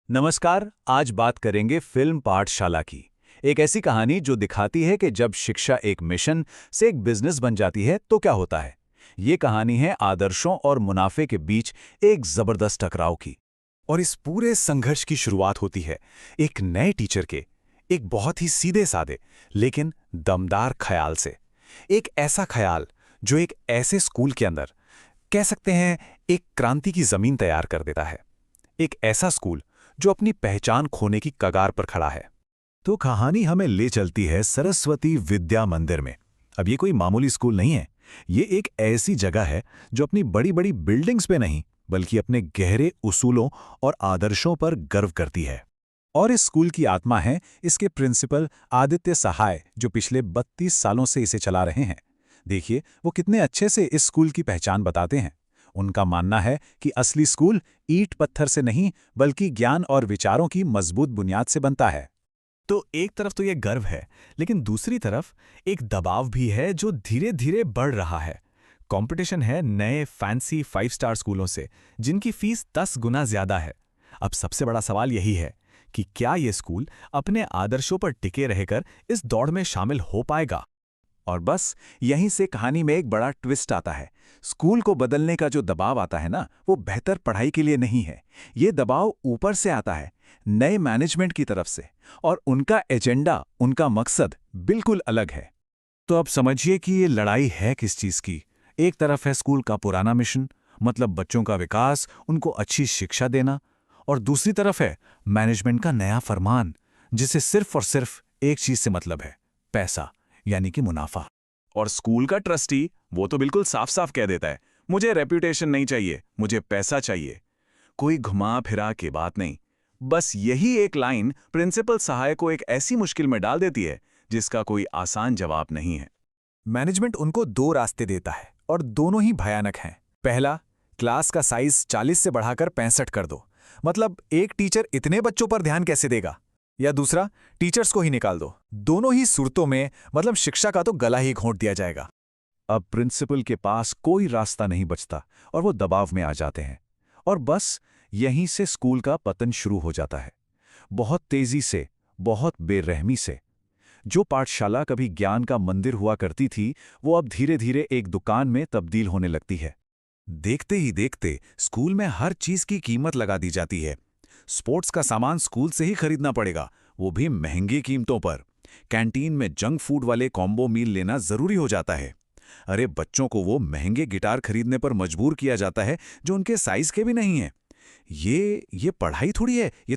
नमस्कार। आज बात करेंगे फिल्म पाठशाला की। एक ऐसी कहानी जो दिखाती है कि जब शिक्षा एक मिशन से एक बिजनेस बन जाती है तो क्या होता है। ये कहानी है आदर्शों और मुनाफे के बीच एक जबरदस्त टकराव की। और इस पूरे संघर्ष की शुरुआत होती है एक नए टीचर के, एक बहुत ही सीधे साधे लेकिन दमदार ख्याल से। एक ऐसा ख्याल जो एक ऐसे स्कूल के अंदर, कह सकते हैं, एक क्रांति की जमीन तैयार कर देता है। एक ऐसा स्कूल जो अपनी पहचान खोने की कगार पर खड़ा है। तो कहानी हमें ले चलती है सरस्वती विद्या मंदिर में। अब ये कोई मामूली स्कूल नहीं है। ये एक ऐसी जगह है जो अपनी बड़ी बड़ी बिल्डिंग्स पे नहीं बल्कि अपने गहरे उसूलों और आदर्शों पर गर्व करती है। और इस स्कूल की आत्मा है इसके प्रिंसिपल आदित्य सहाय, जो पिछले 32 सालों से इसे चला रहे हैं। देखिए वो कितने अच्छे से इस स्कूल की पहचान बताते हैं। उनका मानना है कि असली स्कूल ईंट पत्थर से नहीं बल्कि ज्ञान और विचारों की मजबूत बुनियाद से बनता है। तो एक तरफ तो ये गर्व है, लेकिन दूसरी तरफ एक दबाव भी है जो धीरे धीरे बढ़ रहा है। कंपटीशन है नए फैंसी 5 स्टार स्कूलों से, जिनकी फीस 10 गुना ज्यादा है। अब सबसे बड़ा सवाल यही है कि क्या ये स्कूल अपने आदर्शों पर टिके रहकर इस दौड़ में शामिल हो पाएगा। और बस यहीं से कहानी में एक बड़ा ट्विस्ट आता है। स्कूल को बदलने का जो दबाव आता है ना, वो बेहतर पढ़ाई के लिए नहीं है। ये दबाव ऊपर से आता है, नए मैनेजमेंट की तरफ से। और उनका एजेंडा, उनका मकसद बिल्कुल अलग है। तो अब समझिए कि ये लड़ाई है किस चीज की। एक तरफ है स्कूल का पुराना मिशन, मतलब बच्चों का विकास, उनको अच्छी शिक्षा देना। और दूसरी तरफ है मैनेजमेंट का नया फरमान, जिसे सिर्फ और सिर्फ एक चीज से मतलब है, पैसा, यानी कि मुनाफा। और स्कूल का ट्रस्टी वो तो बिल्कुल साफ साफ कह देता है, मुझे रेप्यूटेशन नहीं चाहिए, मुझे पैसा चाहिए। कोई घुमा फिरा के बात नहीं। बस यही एक लाइन प्रिंसिपल सहाय को एक ऐसी मुश्किल में डाल देती है जिसका कोई आसान जवाब नहीं है। मैनेजमेंट उनको 2 रास्ते देता है और दोनों ही भयानक हैं। पहला, क्लास का साइज 40 से बढ़ाकर 65 कर दो। मतलब एक टीचर इतने बच्चों पर ध्यान कैसे देगा। या दूसरा, टीचर्स को ही निकाल दो। दोनों ही सूरतों में मतलब शिक्षा का तो गला ही घोंट दिया जाएगा। अब प्रिंसिपल के पास कोई रास्ता नहीं बचता और वो दबाव में आ जाते हैं। और बस यहीं से स्कूल का पतन शुरू हो जाता है। बहुत तेजी से, बहुत बेरहमी से। जो पाठशाला कभी ज्ञान का मंदिर हुआ करती थी, वो अब धीरे धीरे एक दुकान में तब्दील होने लगती है। देखते ही देखते स्कूल में हर चीज की कीमत लगा दी जाती है। स्पोर्ट्स का सामान स्कूल से ही खरीदना पड़ेगा, वो भी महंगी कीमतों पर। कैंटीन में जंक फूड वाले कॉम्बो मील लेना जरूरी हो जाता है। अरे बच्चों को वो महंगे गिटार खरीदने पर मजबूर किया जाता है जो उनके साइज के भी नहीं है। ये पढ़ाई थोड़ी है, ये तो